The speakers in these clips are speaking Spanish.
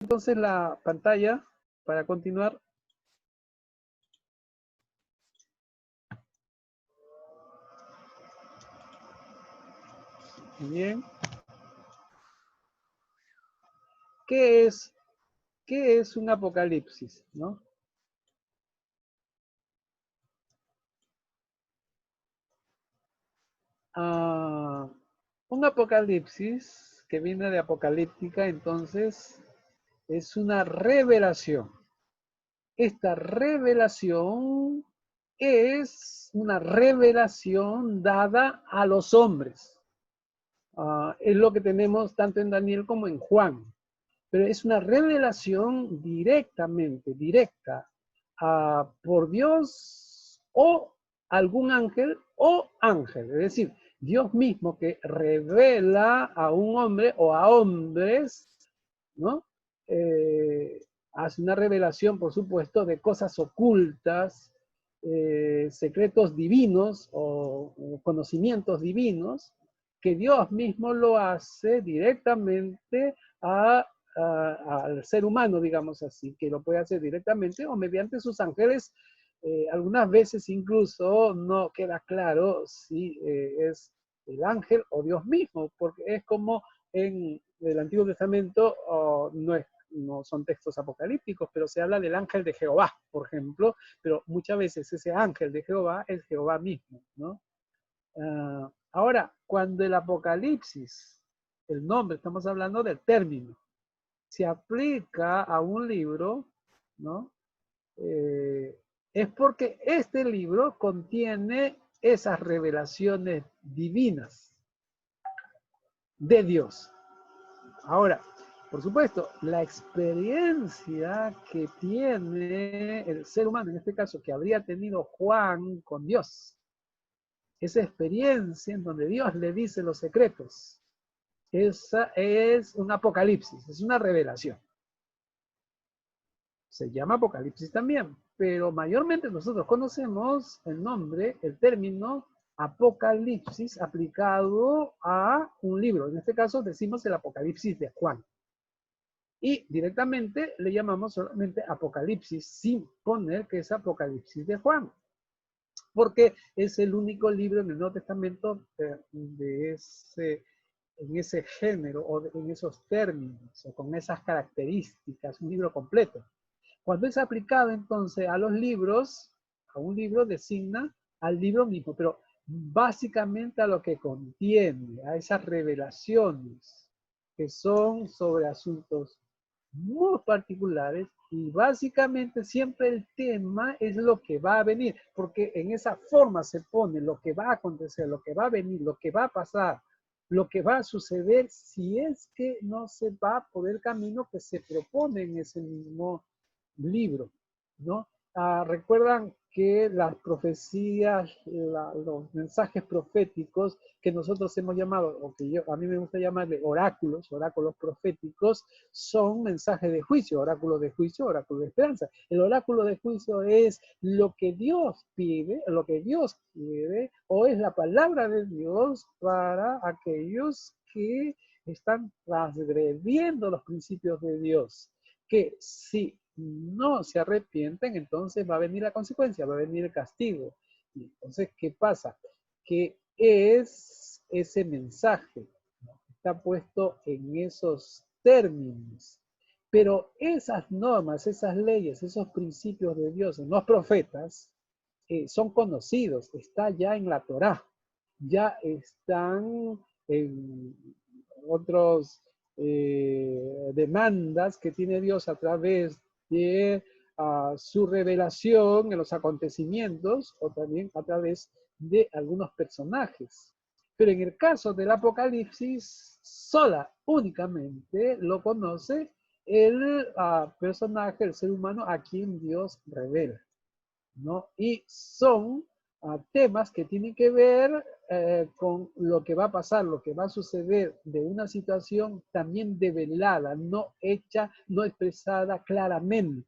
entonces la pantalla para continuar. Bien. ¿Qué es un apocalipsis, ¿no? Un apocalipsis que viene de apocalíptica, entonces, es una revelación. Esta revelación es una revelación dada a los hombres. Es lo que tenemos tanto en Daniel como en Juan. Pero es una revelación directa, por Dios o algún ángel o ángel. Es decir, Dios mismo que revela a un hombre o a hombres, ¿no? Hace una revelación, por supuesto, de cosas ocultas, secretos divinos o conocimientos divinos, que Dios mismo lo hace directamente al ser humano, digamos así, que lo puede hacer directamente o mediante sus ángeles. Algunas veces incluso no queda claro si es el ángel o Dios mismo, porque es como en el Antiguo Testamento, no son textos apocalípticos, pero se habla del ángel de Jehová, por ejemplo, pero muchas veces ese ángel de Jehová es Jehová mismo, ¿no? Ahora, cuando el apocalipsis, el nombre, estamos hablando del término, se aplica a un libro, ¿no? Es porque este libro contiene esas revelaciones divinas de Dios. Ahora, por supuesto, la experiencia que tiene el ser humano, en este caso, que habría tenido Juan con Dios, esa experiencia en donde Dios le dice los secretos, esa es un apocalipsis, es una revelación. Se llama apocalipsis también, pero mayormente nosotros conocemos el nombre, el término apocalipsis aplicado a un libro. En este caso decimos el apocalipsis de Juan. Y directamente le llamamos solamente apocalipsis sin poner que es apocalipsis de Juan, porque es el único libro en el Nuevo Testamento en ese género o en esos términos o con esas características, un libro completo. Cuando es aplicado entonces a los libros, a un libro designa al libro mismo, pero básicamente a lo que contiene, a esas revelaciones que son sobre asuntos muy particulares y básicamente siempre el tema es lo que va a venir, porque en esa forma se pone lo que va a acontecer, lo que va a venir, lo que va a pasar, lo que va a suceder si es que no se va por el camino que se propone en ese mismo libro, ¿no? Recuerdan que las profecías, los mensajes proféticos que nosotros hemos llamado, o que a mí me gusta llamarle oráculos proféticos, son mensajes de juicio, oráculo de esperanza. El oráculo de juicio es lo que Dios pide, lo que Dios quiere, o es la palabra de Dios para aquellos que están transgrediendo los principios de Dios, que si no se arrepienten, entonces va a venir la consecuencia, va a venir el castigo. Y entonces, ¿qué pasa? Que es ese mensaje, ¿no? Está puesto en esos términos. Pero esas normas, esas leyes, esos principios de Dios en los profetas son conocidos, está ya en la Torá, ya están en otros demandas que tiene Dios a través de su revelación en los acontecimientos o también a través de algunos personajes. Pero en el caso del Apocalipsis, únicamente lo conoce el personaje, el ser humano a quien Dios revela, ¿no? Y son temas que tienen que ver con lo que va a pasar, lo que va a suceder de una situación también develada, no hecha, no expresada claramente.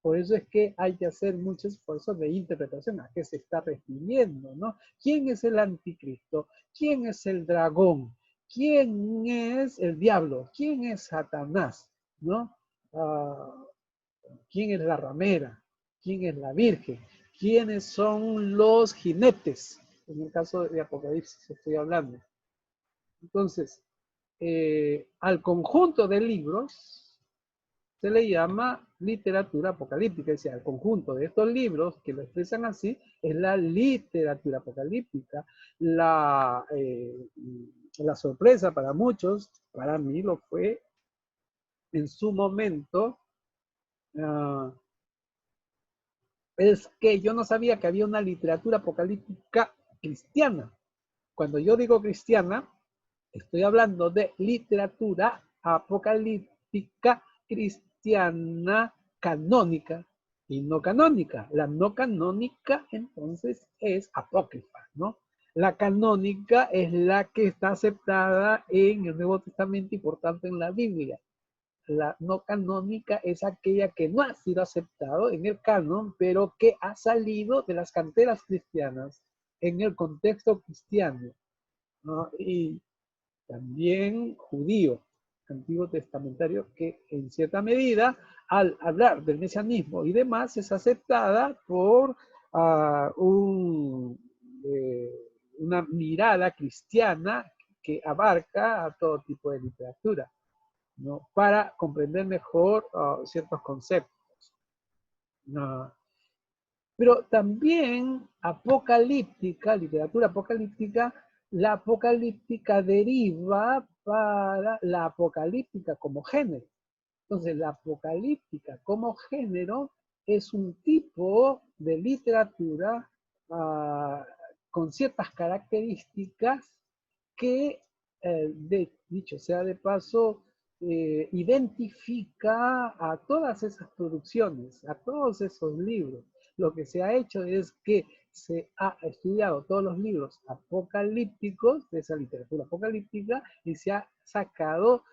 Por eso es que hay que hacer muchos esfuerzos de interpretación a qué se está refiriendo, ¿no? ¿Quién es el anticristo? ¿Quién es el dragón? ¿Quién es el diablo? ¿Quién es Satanás? ¿No? ah, quién es la ramera, quién es la virgen, quiénes son los jinetes. En el caso de Apocalipsis estoy hablando. Entonces, al conjunto de libros se le llama literatura apocalíptica, es decir, al conjunto de estos libros que lo expresan así, es la literatura apocalíptica. La sorpresa para muchos, para mí lo fue en su momento, uh, es que yo no sabía que había una literatura apocalíptica cristiana. Cuando yo digo cristiana, estoy hablando de literatura apocalíptica cristiana canónica y no canónica. La no canónica entonces es apócrifa, ¿no? La canónica es la que está aceptada en el Nuevo Testamento y por tanto en la Biblia. La no canónica es aquella que no ha sido aceptado en el canon, pero que ha salido de las canteras cristianas en el contexto cristiano, ¿no? Y también judío, antiguo testamentario, que en cierta medida, al hablar del mesianismo y demás, es aceptada por una mirada cristiana que abarca a todo tipo de literatura, ¿no? Para comprender mejor ciertos conceptos. ¿No? Pero también apocalíptica, literatura apocalíptica, la apocalíptica deriva para la apocalíptica como género. Entonces, la apocalíptica como género es un tipo de literatura con ciertas características que, dicho sea de paso, identifica a todas esas producciones, a todos esos libros. Lo que se ha hecho es que se ha estudiado todos los libros apocalípticos de esa literatura apocalíptica y se ha sacado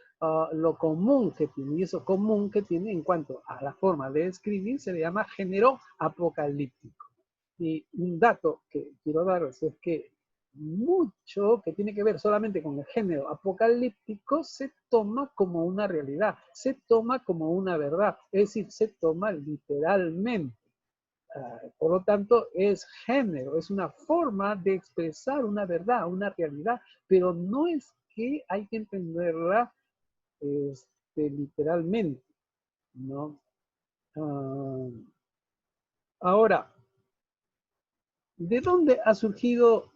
lo común que tiene, y eso común que tiene en cuanto a la forma de escribir se le llama género apocalíptico. Y un dato que quiero daros es que mucho que tiene que ver solamente con el género apocalíptico se toma como una realidad, se toma como una verdad, es decir, se toma literalmente. Por lo tanto, es género, es una forma de expresar una verdad, una realidad, pero no es que hay que entenderla literalmente, ¿no? Ahora, ¿de dónde ha surgido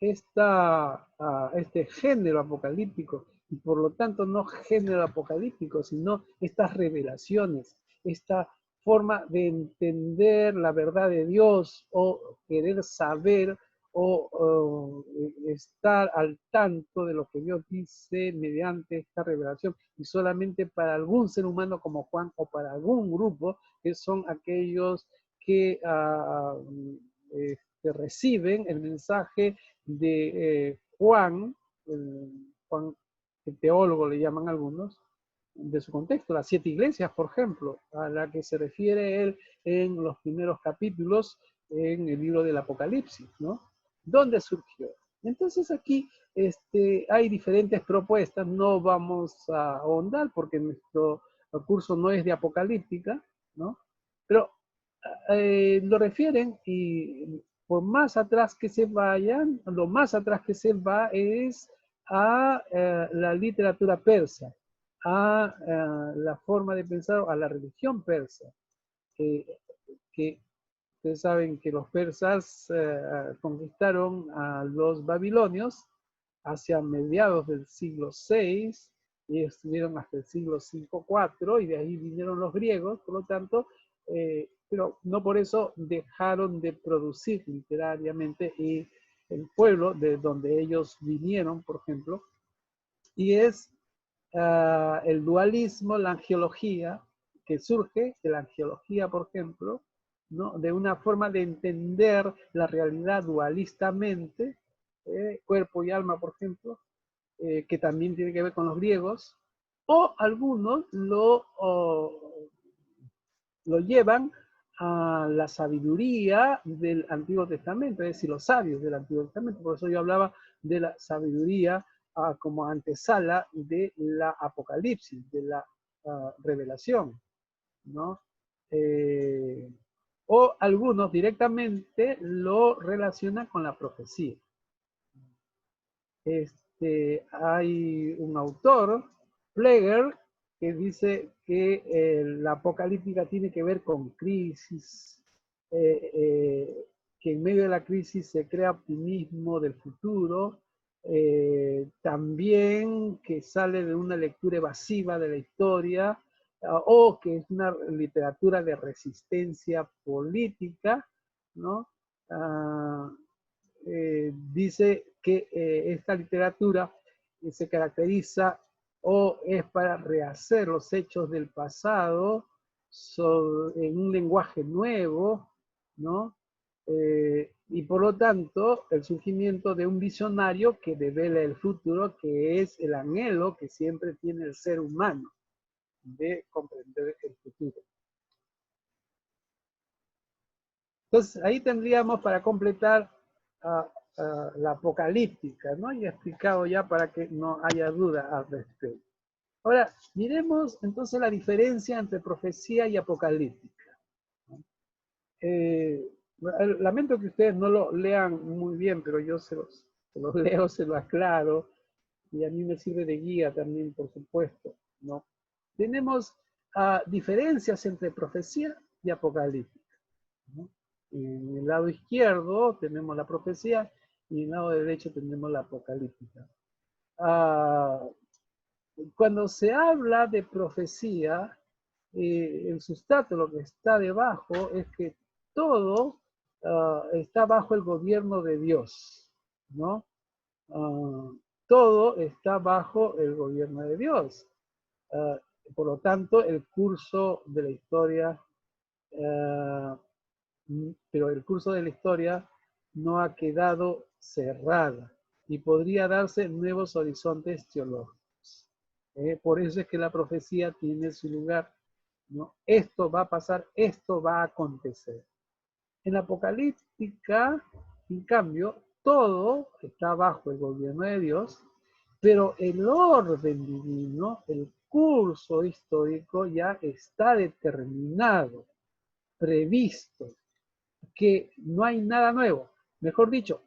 este género apocalíptico? Y por lo tanto no género apocalíptico, sino estas revelaciones, esta forma de entender la verdad de Dios o querer saber o estar al tanto de lo que Dios dice mediante esta revelación y solamente para algún ser humano como Juan o para algún grupo que son aquellos que reciben el mensaje de Juan, Juan, el teólogo le llaman algunos, de su contexto, las 7 iglesias, por ejemplo, a la que se refiere él en los primeros capítulos en el libro del Apocalipsis, ¿no? ¿Dónde surgió? Entonces aquí hay diferentes propuestas, no vamos a ahondar porque nuestro curso no es de apocalíptica, ¿no? Pero lo refieren y por más atrás que se vayan, lo más atrás que se va es a la literatura persa, a la forma de pensar, a la religión persa, que ustedes saben que los persas conquistaron a los babilonios hacia mediados del siglo VI y estuvieron hasta el siglo V-IV y de ahí vinieron los griegos, por lo tanto, pero no por eso dejaron de producir literariamente y el pueblo de donde ellos vinieron, por ejemplo, y es el dualismo, la angiología, que surge de la angiología, por ejemplo, ¿no? De una forma de entender la realidad dualistamente, cuerpo y alma, por ejemplo, que también tiene que ver con los griegos, o algunos lo llevan a la sabiduría del Antiguo Testamento, es decir, los sabios del Antiguo Testamento. Por eso yo hablaba de la sabiduría como antesala de la Apocalipsis, de la revelación, ¿no? O algunos directamente lo relacionan con la profecía. Hay un autor, Pleger, que dice que la apocalíptica tiene que ver con crisis, que en medio de la crisis se crea optimismo del futuro, también que sale de una lectura evasiva de la historia, o que es una literatura de resistencia política, ¿no? Dice que esta literatura se caracteriza o es para rehacer los hechos del pasado en un lenguaje nuevo, ¿no? Y por lo tanto, el surgimiento de un visionario que devela el futuro, que es el anhelo que siempre tiene el ser humano de comprender el futuro. Entonces, ahí tendríamos para completar la apocalíptica, ¿no? Y he explicado ya para que no haya duda al respecto. Ahora, miremos entonces la diferencia entre profecía y apocalíptica. Lamento que ustedes no lo lean muy bien, pero yo se los leo, se lo aclaro, y a mí me sirve de guía también, por supuesto, ¿no? Tenemos diferencias entre profecía y apocalíptica, ¿no? En el lado izquierdo tenemos la profecía y en el lado derecho tenemos la apocalíptica. Cuando se habla de profecía, el sustrato, lo que está debajo, es que todo está bajo el gobierno de Dios, ¿no? Todo está bajo el gobierno de Dios. Por lo tanto, el curso de la historia, pero el curso de la historia no ha quedado cerrada y podría darse nuevos horizontes teológicos. Por eso es que la profecía tiene su lugar, ¿no? Esto va a pasar, esto va a acontecer. En la apocalíptica, en cambio, todo está bajo el gobierno de Dios, pero el orden divino, el curso histórico ya está determinado, previsto, que no hay nada nuevo. Mejor dicho,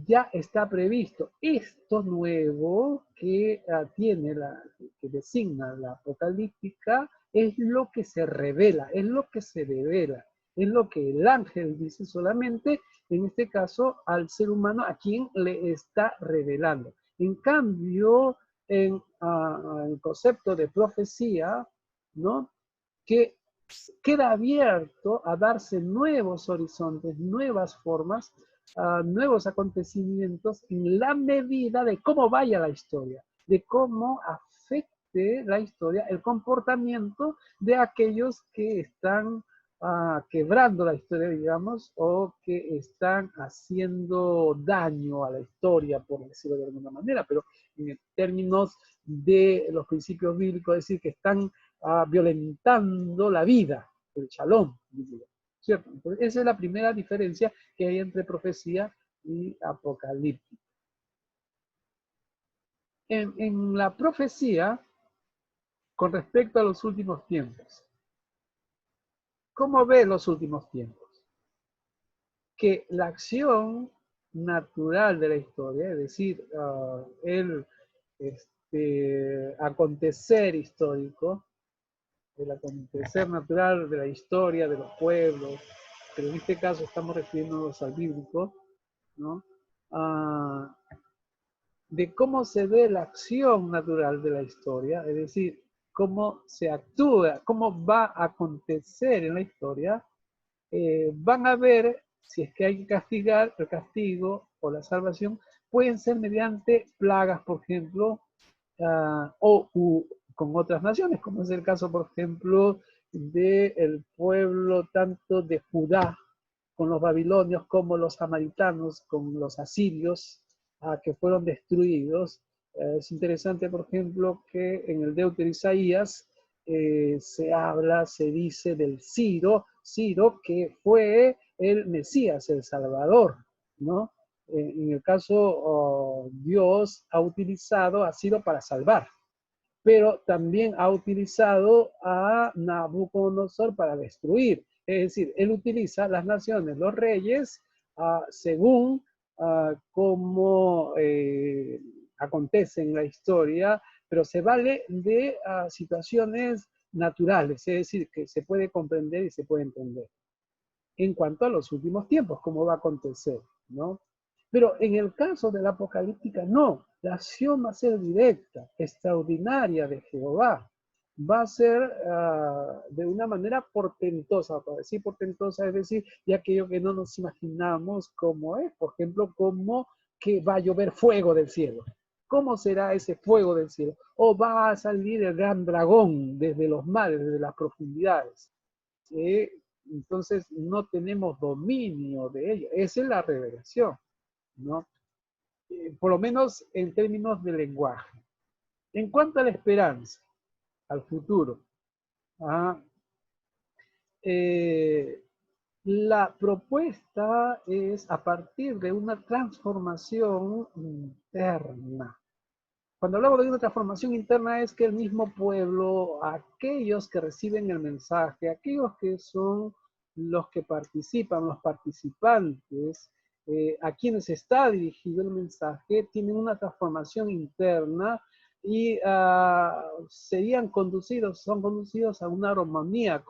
ya está previsto. Esto nuevo que que designa la apocalíptica, es lo que se revela, es lo que se devela, es lo que el ángel dice solamente, en este caso, al ser humano a quien le está revelando. En cambio, en el concepto de profecía, ¿no? Que queda abierto a darse nuevos horizontes, nuevas formas, nuevos acontecimientos en la medida de cómo vaya la historia, de cómo afecte la historia el comportamiento de aquellos que están quebrando la historia, digamos, o que están haciendo daño a la historia, por decirlo de alguna manera, pero en términos de los principios bíblicos, es decir, que están violentando la vida, el shalom, ¿cierto? Entonces, esa es la primera diferencia que hay entre profecía y apocalíptica. En la profecía, con respecto a los últimos tiempos, ¿cómo ve los últimos tiempos? Que la acción natural de la historia, es decir, el acontecer histórico, el acontecer natural de la historia, de los pueblos, pero en este caso estamos refiriéndonos al bíblico, ¿no? De cómo se ve la acción natural de la historia, es decir, cómo se actúa, cómo va a acontecer en la historia, van a ver si es que hay que castigar, el castigo o la salvación pueden ser mediante plagas, por ejemplo, o con otras naciones, como es el caso, por ejemplo, del pueblo tanto de Judá con los babilonios como los samaritanos con los asirios, que fueron destruidos. Es interesante, por ejemplo, que en el Deutero Isaías se dice del Ciro que fue el Mesías, el Salvador, ¿no? En el caso, Dios ha utilizado a Ciro para salvar, pero también ha utilizado a Nabucodonosor para destruir. Es decir, él utiliza las naciones, los reyes, según cómo acontece en la historia, pero se vale de situaciones naturales, es decir, que se puede comprender y se puede entender. En cuanto a los últimos tiempos, cómo va a acontecer, ¿no? Pero en el caso de la apocalíptica, no. La acción va a ser directa, extraordinaria de Jehová. Va a ser de una manera portentosa, para decir portentosa, es decir, de aquello que no nos imaginamos cómo es. Por ejemplo, como que va a llover fuego del cielo. ¿Cómo será ese fuego del cielo? O va a salir el gran dragón desde los mares, desde las profundidades. Entonces no tenemos dominio de ello. Esa es la revelación, ¿no? Por lo menos en términos de lenguaje. En cuanto a la esperanza, al futuro, la propuesta es a partir de una transformación interna. Cuando hablamos de una transformación interna es que el mismo pueblo, aquellos que reciben el mensaje, aquellos que son los que participan, los participantes, a quienes está dirigido el mensaje, tienen una transformación interna y son conducidos a una armonía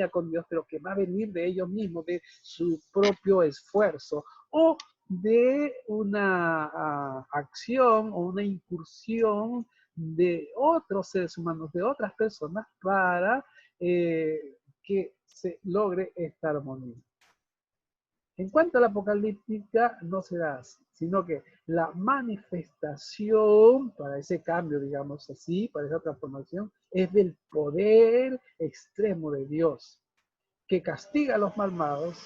con Dios, pero que va a venir de ellos mismos, de su propio esfuerzo, o de una acción o una incursión de otros seres humanos, de otras personas, para que se logre esta armonía. En cuanto a la apocalíptica, no será así, sino que la manifestación para ese cambio, digamos así, para esa transformación, es del poder extremo de Dios, que castiga a los malvados,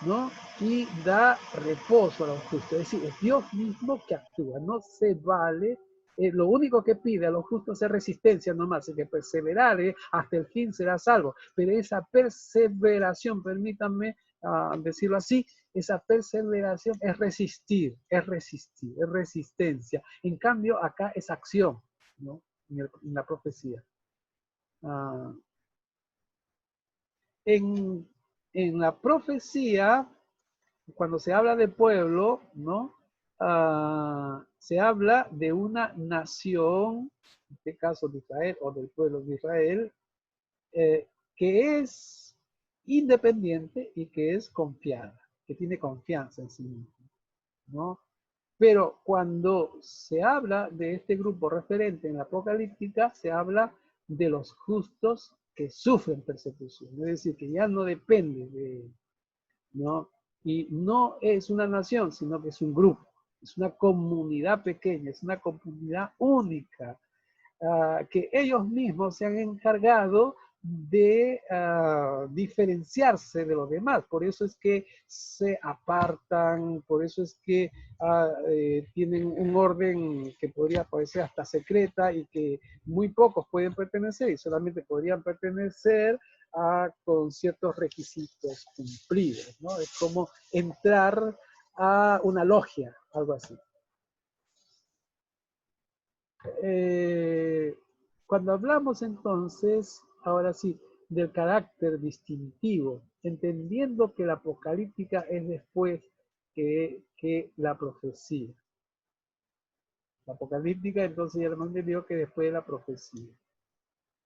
¿no? Y da reposo a los justos. Es decir, es Dios mismo que actúa, no se vale. Lo único que pide a los justos es resistencia nomás, es que perseverare hasta el fin será salvo. Pero esa perseveración, permítanme decirlo así, esa perseveración es resistir, es resistencia. En cambio, acá es acción, ¿no? En la profecía. En la profecía, cuando se habla de pueblo, ¿no? Se habla de una nación, en este caso de Israel o del pueblo de Israel, que es independiente y que es confiada, que tiene confianza en sí mismo, ¿no? Pero cuando se habla de este grupo referente en la apocalíptica, se habla de los justos que sufren persecución, es decir, que ya no depende de, ¿no? Y no es una nación, sino que es un grupo, es una comunidad pequeña, es una comunidad única, que ellos mismos se han encargado de diferenciarse de los demás. Por eso es que se apartan, por eso es que tienen un orden que podría parecer hasta secreta y que muy pocos pueden pertenecer y solamente podrían pertenecer con ciertos requisitos cumplidos, ¿no? Es como entrar a una logia, algo así. Cuando hablamos entonces, ahora sí, del carácter distintivo, entendiendo que la apocalíptica es después que la profecía. La apocalíptica entonces ya lo entendió que después de la profecía.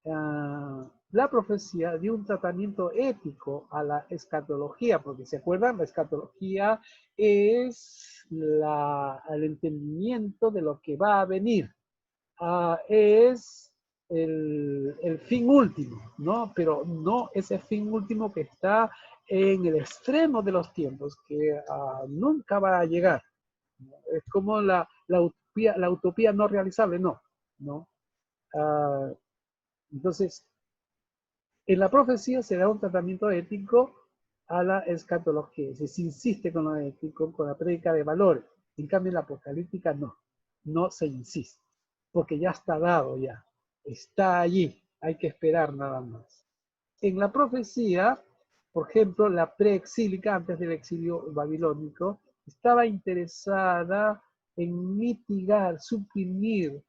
La profecía dio un tratamiento ético a la escatología, porque se acuerdan, la escatología es el entendimiento de lo que va a venir. Es el fin último, ¿no? Pero no ese fin último que está en el extremo de los tiempos, que nunca va a llegar. Es como la utopía no realizable, no. ¿No? Entonces, en la profecía se da un tratamiento ético a la escatología, se insiste con lo ético, con la prédica de valores. En cambio, en la apocalíptica no se insiste, porque ya está dado ya, está allí, hay que esperar nada más. En la profecía, por ejemplo, la preexílica, antes del exilio babilónico, estaba interesada en mitigar, suprimir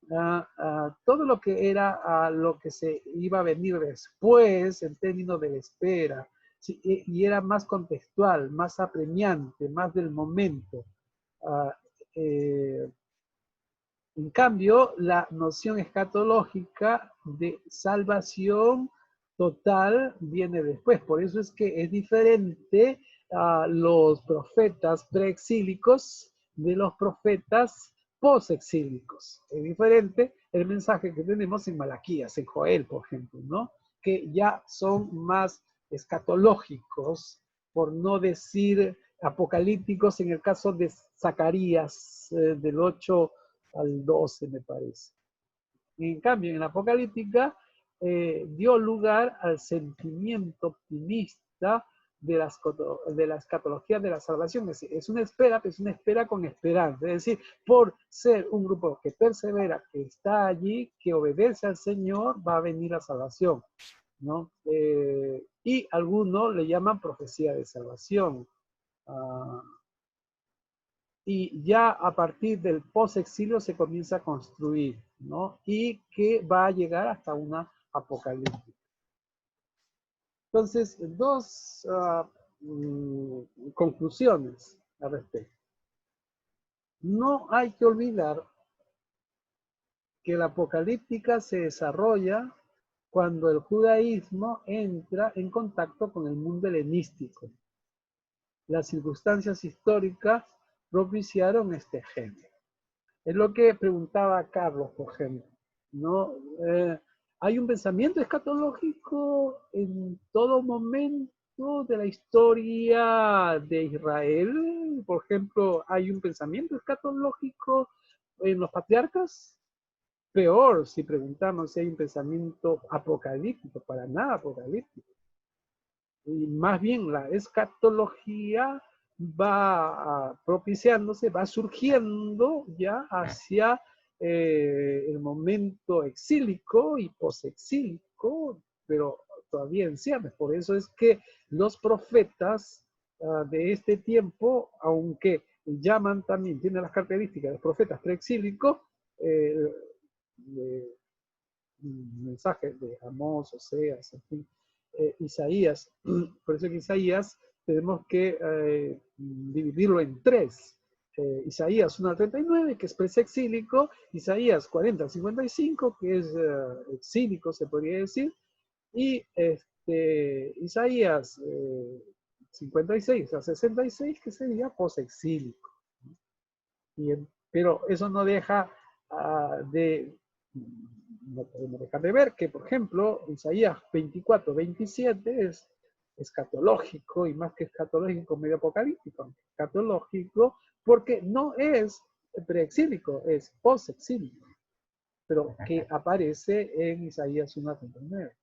todo lo que era lo que se iba a venir después en términos de la espera, sí, y era más contextual, más apremiante, más del momento. Ah, eh, en cambio, la noción escatológica de salvación total viene después. Por eso es que es diferente a los profetas preexílicos de los profetas posexílicos. Es diferente el mensaje que tenemos en Malaquías, en Joel, por ejemplo, ¿no? Que ya son más escatológicos, por no decir apocalípticos en el caso de Zacarías, del 8 al 12, me parece. En cambio, en la apocalíptica dio lugar al sentimiento optimista de la escatología de la salvación. Es una espera, pero es una espera con esperanza. Es decir, por ser un grupo que persevera, que está allí, que obedece al Señor, va a venir la salvación, ¿no? Y algunos le llaman profecía de salvación. Y ya a partir del post-exilio se comienza a construir, ¿no? Y que va a llegar hasta una apocalipsis. Entonces, dos conclusiones al respecto. No hay que olvidar que la apocalíptica se desarrolla cuando el judaísmo entra en contacto con el mundo helenístico. Las circunstancias históricas propiciaron este género. Es lo que preguntaba Carlos, por ejemplo, ¿no? Hay un pensamiento escatológico en todo momento de la historia de Israel. Por ejemplo, hay un pensamiento escatológico en los patriarcas. Peor si preguntamos si hay un pensamiento apocalíptico, para nada apocalíptico. Y más bien la escatología va propiciándose, va surgiendo ya hacia el momento exílico y posexílico, pero todavía en ciernes. Por eso es que los profetas de este tiempo, aunque llaman también, tienen las características de los profetas preexílicos, mensajes de Amós, Oseas, en fin, Isaías. Por eso que Isaías tenemos que dividirlo en tres. Isaías 1 al 39, que es preexílico, Isaías 40 al 55, que es exílico, se podría decir, y Isaías 56 a 66, que sería posexílico. Pero eso no deja no podemos dejar de ver que, por ejemplo, Isaías 24, 27 es escatológico, y más que escatológico, medio apocalíptico, escatológico, porque no es preexílico, es posexílico, pero que aparece en Isaías 1:39.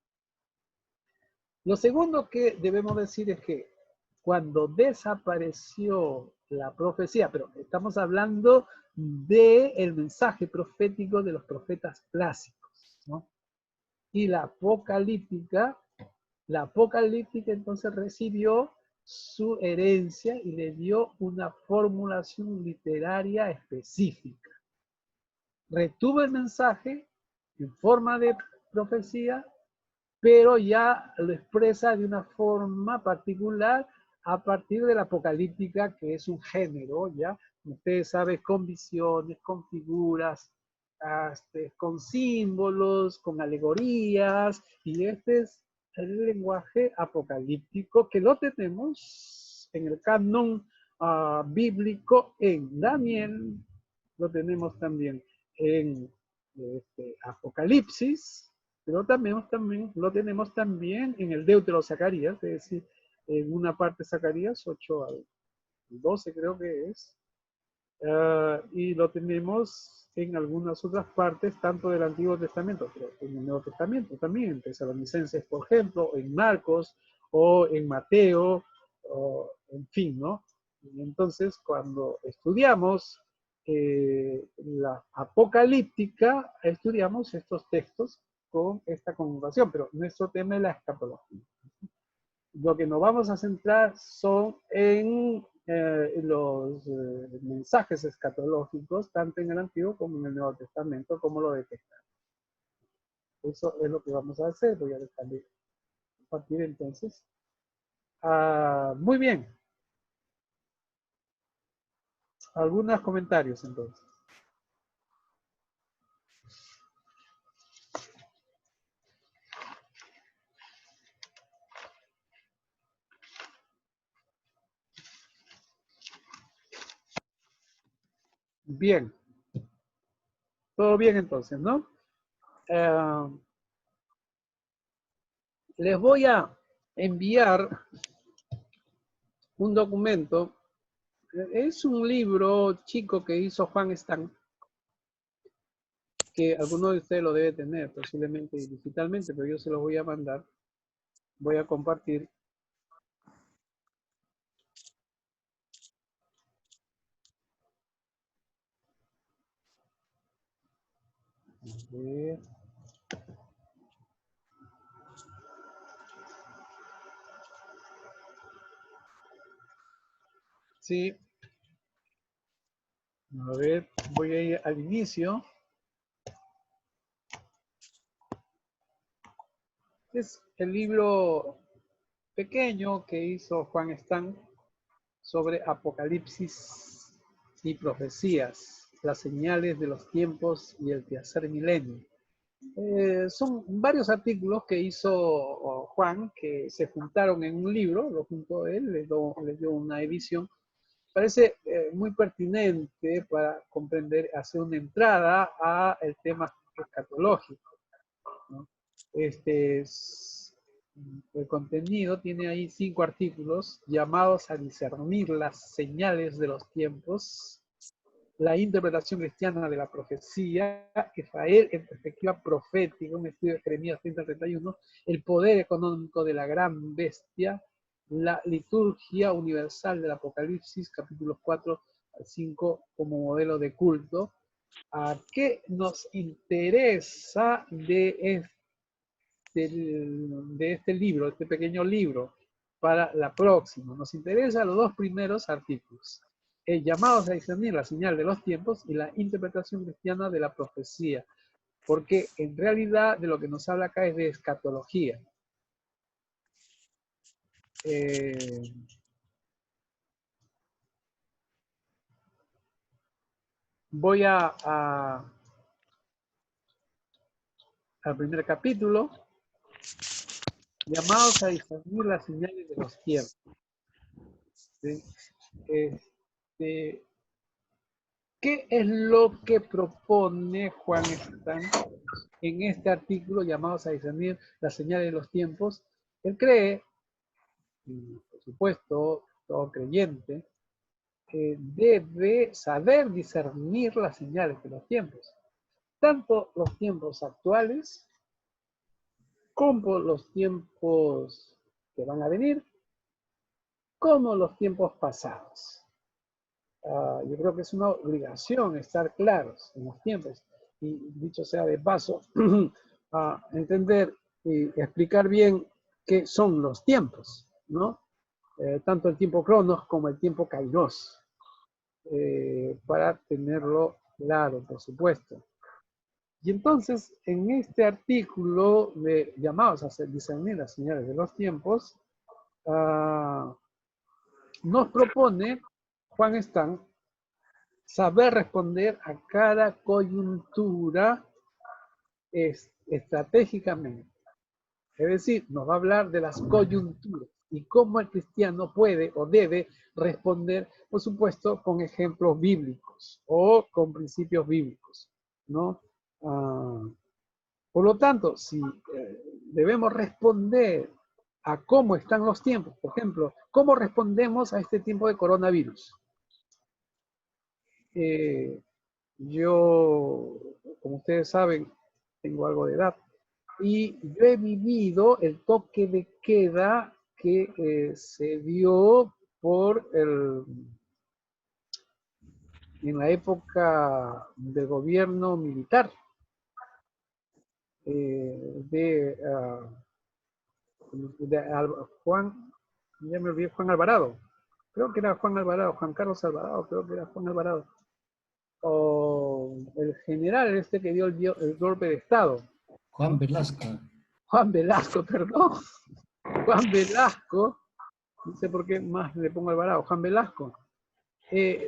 Lo segundo que debemos decir es que cuando desapareció la profecía, pero estamos hablando del mensaje profético de los profetas clásicos, ¿no? Y la apocalíptica entonces recibió su herencia y le dio una formulación literaria específica. Retuvo el mensaje en forma de profecía, pero ya lo expresa de una forma particular a partir de la apocalíptica, que es un género, ¿ya? Ustedes saben, con visiones, con figuras, con símbolos, con alegorías, y este es el lenguaje apocalíptico que lo tenemos en el canon bíblico en Daniel, lo tenemos también en Apocalipsis, pero también lo tenemos también en el Deutero Zacarías, es decir, en una parte Zacarías 8 al 12 creo que es, y lo tenemos en algunas otras partes, tanto del Antiguo Testamento, pero en el Nuevo Testamento también, en Tesalonicenses, por ejemplo, en Marcos, o en Mateo, o en fin, ¿no? Y entonces, cuando estudiamos la apocalíptica, estudiamos estos textos con esta conjugación, pero nuestro tema es la escatología. Lo que nos vamos a centrar son en los mensajes escatológicos, tanto en el Antiguo como en el Nuevo Testamento, como lo detectan. Eso es lo que vamos a hacer. Voy a dejarle compartir entonces. Muy bien. Algunos comentarios entonces. Bien. Todo bien entonces, ¿no? Les voy a enviar un documento. Es un libro chico que hizo Juan Stan, que alguno de ustedes lo debe tener, posiblemente digitalmente, pero yo se los voy a mandar. Voy a compartir. A ver. Sí. A ver, voy a ir al inicio. Es el libro pequeño que hizo Juan Stan sobre Apocalipsis y profecías, las señales de los tiempos y el tercer milenio. Son varios artículos que hizo Juan que se juntaron en un libro, lo juntó él, le dio una edición. Parece muy pertinente para comprender, hacer una entrada a el tema escatológico, ¿no? El contenido tiene ahí 5 artículos llamados a discernir las señales de los tiempos, la interpretación cristiana de la profecía, Israel en perspectiva profética, un estudio de Jeremías 30-31, el poder económico de la gran bestia, la liturgia universal del Apocalipsis, capítulos 4 al 5 como modelo de culto. ¿A qué nos interesa de este libro, este pequeño libro, para la próxima? Nos interesan los 2 primeros artículos. Llamados a discernir la señal de los tiempos y la interpretación cristiana de la profecía, porque en realidad de lo que nos habla acá es de escatología. Voy al primer capítulo, llamados a discernir las señales de los tiempos. ¿Sí? ¿Qué es lo que propone Juan Stan en este artículo llamados a discernir las señales de los tiempos? Él cree, y por supuesto, todo creyente, debe saber discernir las señales de los tiempos, tanto los tiempos actuales como los tiempos que van a venir, como los tiempos pasados. Yo creo que es una obligación estar claros en los tiempos. Y dicho sea de paso, entender y explicar bien qué son los tiempos, ¿no? Tanto el tiempo cronos como el tiempo kairos, para tenerlo claro, por supuesto. Y entonces, en este artículo de llamados a discernir las señales de los tiempos, nos propone Juan Stan saber responder a cada coyuntura estratégicamente. Es decir, nos va a hablar de las coyunturas y cómo el cristiano puede o debe responder, por supuesto, con ejemplos bíblicos o con principios bíblicos, ¿no? Por lo tanto, si debemos responder a cómo están los tiempos, por ejemplo, ¿cómo respondemos a este tiempo de coronavirus? Yo, como ustedes saben, tengo algo de edad y yo he vivido el toque de queda que se dio en la época del gobierno militar de Juan, ya me olvidé, Juan Alvarado. creo que era Juan Alvarado, Juan Carlos Alvarado, creo que era Juan Alvarado, o el general este que dio el golpe de Estado, Juan ¿no? Velasco. Juan Velasco, perdón, Juan Velasco, no sé por qué más le pongo Alvarado, Juan Velasco.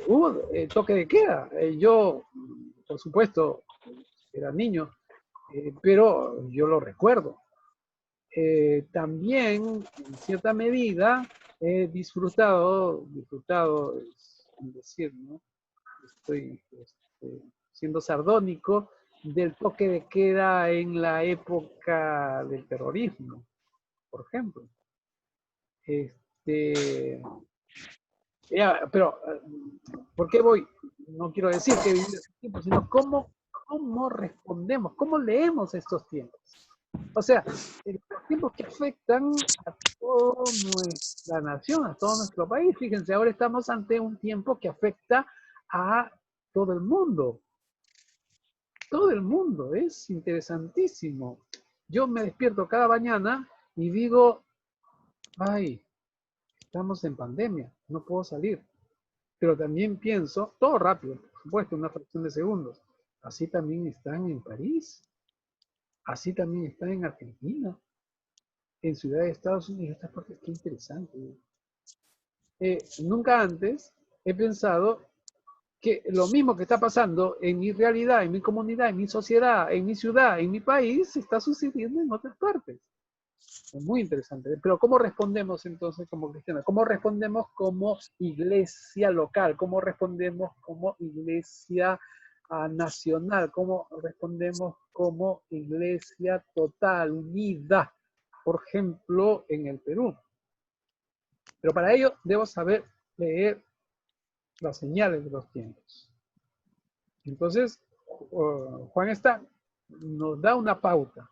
Hubo toque de queda. Yo, por supuesto, era niño, pero yo lo recuerdo. También, en cierta medida, he disfrutado es decir, ¿no? Estoy siendo sardónico, del toque de queda en la época del terrorismo, por ejemplo. Pero, ¿por qué voy? No quiero decir que vivir ese tiempo, sino cómo respondemos, cómo leemos estos tiempos. O sea, los tiempos que afectan a toda nuestra nación, a todo nuestro país. Fíjense, ahora estamos ante un tiempo que afecta a todo el mundo. Todo el mundo, es interesantísimo. Yo me despierto cada mañana y digo, ay, estamos en pandemia, no puedo salir. Pero también pienso, todo rápido, por supuesto, una fracción de segundos. Así también están en París, así también están en Argentina, en ciudades de Estados Unidos. Esta parte es interesante. Nunca antes he pensado que lo mismo que está pasando en mi realidad, en mi comunidad, en mi sociedad, en mi ciudad, en mi país, está sucediendo en otras partes. Es muy interesante. Pero ¿cómo respondemos entonces como cristianos? ¿Cómo respondemos como iglesia local? ¿Cómo respondemos como iglesia nacional? ¿Cómo respondemos como iglesia total, unida? Por ejemplo, en el Perú. Pero para ello debo saber leer las señales de los tiempos. Entonces, Juan nos da una pauta.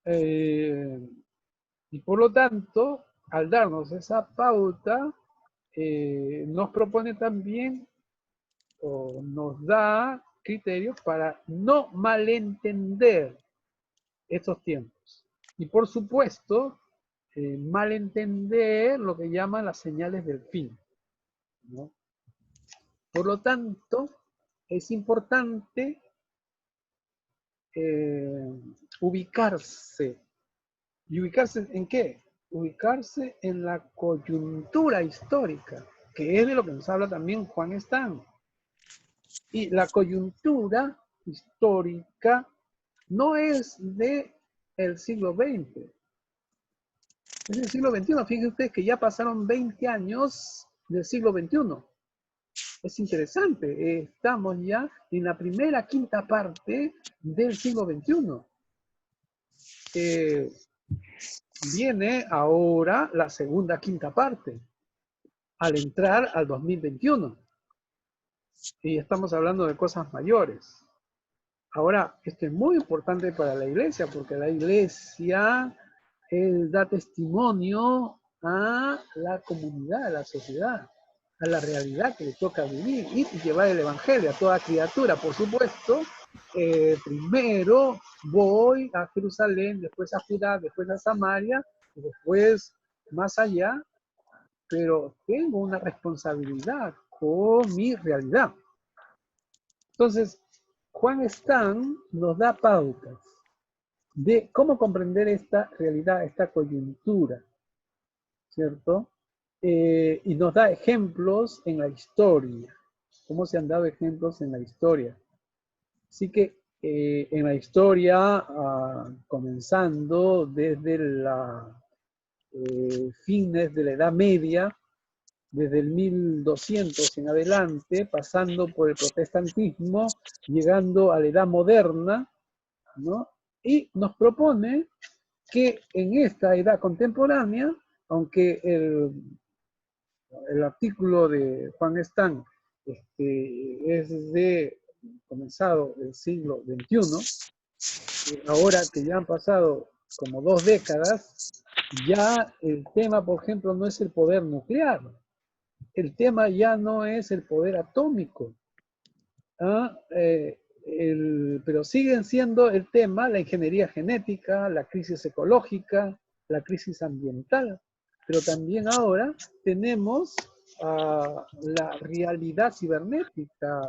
Y por lo tanto, al darnos esa pauta, nos propone también o nos da criterios para no malentender estos tiempos. Y por supuesto, malentender lo que llaman las señales del fin, ¿no? Por lo tanto, es importante ubicarse. ¿Y ubicarse en qué? Ubicarse en la coyuntura histórica, que es de lo que nos habla también Juan Stan. Y la coyuntura histórica no es del siglo XX, es del siglo XXI. Fíjense ustedes que ya pasaron 20 años del siglo XXI. Es interesante, estamos ya en la primera quinta parte del siglo XXI. Viene ahora la segunda quinta parte, al entrar al 2021. Y estamos hablando de cosas mayores. Ahora, esto es muy importante para la iglesia, porque la iglesia da testimonio a la comunidad, a la sociedad, a la realidad que le toca vivir y llevar el evangelio a toda criatura. Por supuesto, primero voy a Jerusalén, después a Judá, después a Samaria, y después más allá, pero tengo una responsabilidad con mi realidad. Entonces, Juan Stan nos da pautas de cómo comprender esta realidad, esta coyuntura, ¿cierto? Y nos da ejemplos en la historia, cómo se han dado ejemplos en la historia. Así que en la historia, comenzando desde fines de la Edad Media, desde el 1200 en adelante, pasando por el protestantismo, llegando a la Edad Moderna, ¿no? Y nos propone que en esta edad contemporánea, aunque el artículo de Juan Stan es de comenzado el siglo XXI, ahora que ya han pasado como 2 décadas, ya el tema, por ejemplo, no es el poder nuclear, el tema ya no es el poder atómico, pero siguen siendo el tema la ingeniería genética, la crisis ecológica, la crisis ambiental. Pero también ahora tenemos la realidad cibernética,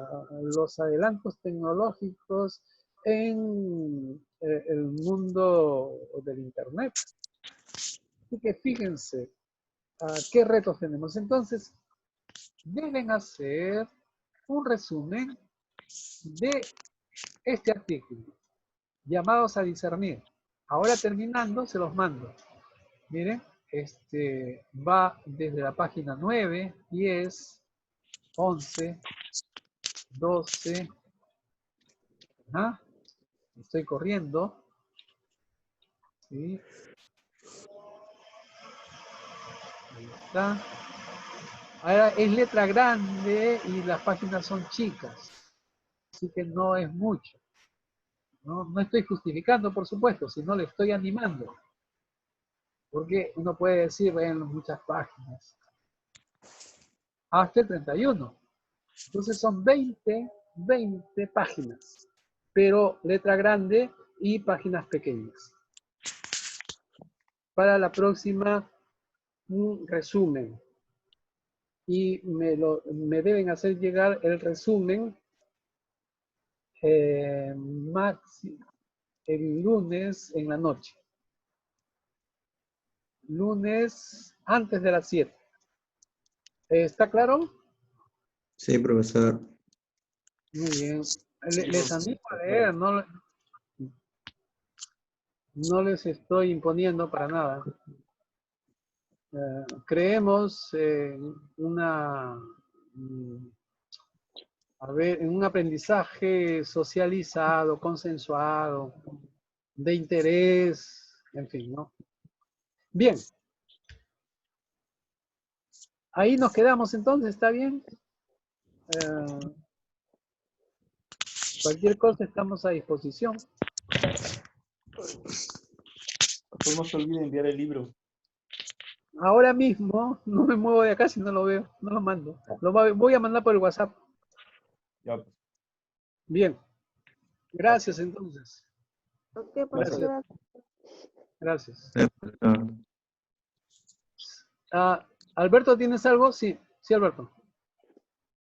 los adelantos tecnológicos en el mundo del Internet. Así que fíjense qué retos tenemos. Entonces, deben hacer un resumen de este artículo, llamados a discernir. Ahora terminando, se los mando. Miren, va desde la página 9, 10, 11, 12. Estoy corriendo. ¿Sí? Ahí está. Ahora es letra grande y las páginas son chicas. Así que no es mucho. No estoy justificando, por supuesto, sino le estoy animando. Porque uno puede decir, bueno, muchas páginas. Hasta el 31. Entonces son 20 páginas. Pero letra grande y páginas pequeñas. Para la próxima, un resumen. Y me deben hacer llegar el resumen el lunes en la noche. Lunes antes de las 7. ¿Está claro? Sí, profesor. Muy bien. Les animo a leer, no les estoy imponiendo para nada. Creemos en en un aprendizaje socializado, consensuado, de interés, en fin, ¿no? Bien. Ahí nos quedamos entonces, ¿está bien? Cualquier cosa estamos a disposición. No se olvide enviar el libro. Ahora mismo no me muevo de acá si no lo veo, no lo mando. Voy a mandar por el WhatsApp. Ya, pues. Bien. Gracias entonces. Ok, Gracias. Gracias. Profesor. Alberto, ¿tienes algo? Sí, sí, Alberto.